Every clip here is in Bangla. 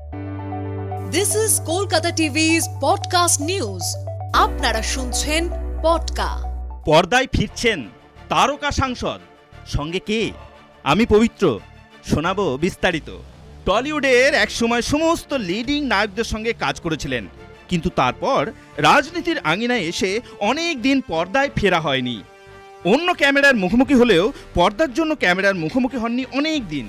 This is Kolkata TV's podcast news. আপনারা শুনছেন পডকা। পর্দায় ফিরছেন তারকা সাংসদ, সঙ্গে কে? আমি পবিত্র। শোনাবো বিস্তারিত। টলিউডের একসময় সমস্ত লিডিং নায়কদের সঙ্গে কাজ করেছিলেন, কিন্তু তারপর রাজনীতির আঙিনায় এসে অনেক দিন পর্দায় ফেরা হয়নি। অন্য ক্যামেরার মুখোমুখি হলেও পর্দার জন্য ক্যামেরার মুখোমুখি হননি অনেক দিন।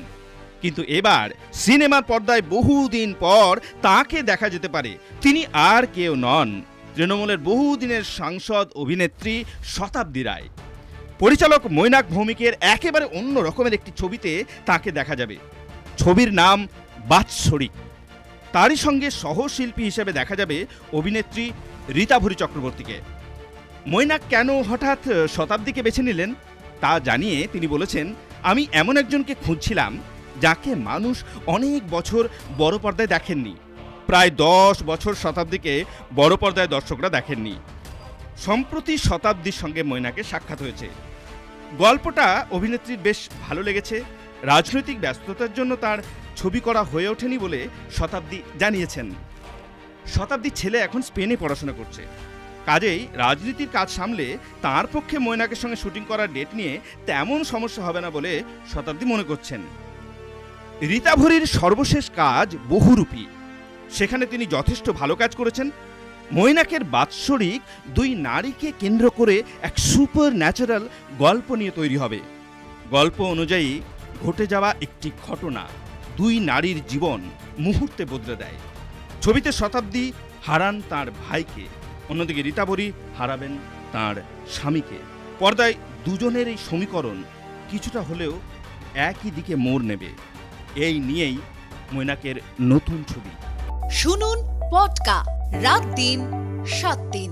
কিন্তু এবার সিনেমার পর্দায় বহুদিন পর তাকে দেখা যেতে পারে। তিনি আর কেউ নন, তৃণমূলের বহুদিনের সাংসদ অভিনেত্রী শতাব্দী রায়। পরিচালক মৈনাক ভৌমিকের একেবারে অন্য রকমের একটি ছবিতে তাকে দেখা যাবে। ছবির নাম বাৎসরিক। তারই সঙ্গে সহশিল্পী হিসেবে দেখা যাবে অভিনেত্রী রীতাভরী চক্রবর্তীকে। মৈনাক কেন হঠাৎ শতাব্দীকে বেছে নিলেন তা জানিয়ে তিনি বলেছেন, আমি এমন একজনকে খুঁজছিলাম যাকে মানুষ অনেক বছর বড় পর্দায় দেখেননি। প্রায় 10 বছর শতাব্দীকে বড় পর্দায় দর্শকরা দেখেননি। সম্প্রতি শতাব্দীর সঙ্গে মৈনাকের সাক্ষাৎ হয়েছে। গল্পটা অভিনেত্রীর বেশ ভালো লেগেছে। রাজনৈতিক ব্যস্ততার জন্য তার ছবি করা হয়ে ওঠেনি বলে শতাব্দী জানিয়েছেন। শতাব্দীর ছেলে এখন স্পেনে পড়াশোনা করছে, কাজেই রাজনীতির কাজ সামলে তার পক্ষে মৈনাকের সঙ্গে শুটিং করার ডেট নিয়ে তেমন সমস্যা হবে না বলে শতাব্দী মনে করছেন। রীতাভরীর সর্বশেষ কাজ বহুরূপী, সেখানে তিনি যথেষ্ট ভালো কাজ করেছেন। মৈনাকের বাৎসরিক দুই নারীকে কেন্দ্র করে এক সুপার ন্যাচারাল গল্প নিয়ে তৈরি হবে। গল্প অনুযায়ী ঘটে যাওয়া একটি ঘটনা দুই নারীর জীবন মুহূর্তে বদলে দেয়। ছবিতে শতাব্দী হারান তার ভাইকে, অন্যদিকে রীতাভরী হারাবেন তার স্বামীকে। পর্দায় দুজনের এই সমীকরণ কিছুটা হলেও একই দিকে মোড় নেবে। এই নিয়েই মৈনাকের নতুন ছবি। শুনুন পডকা রাত দিন 7 দিন।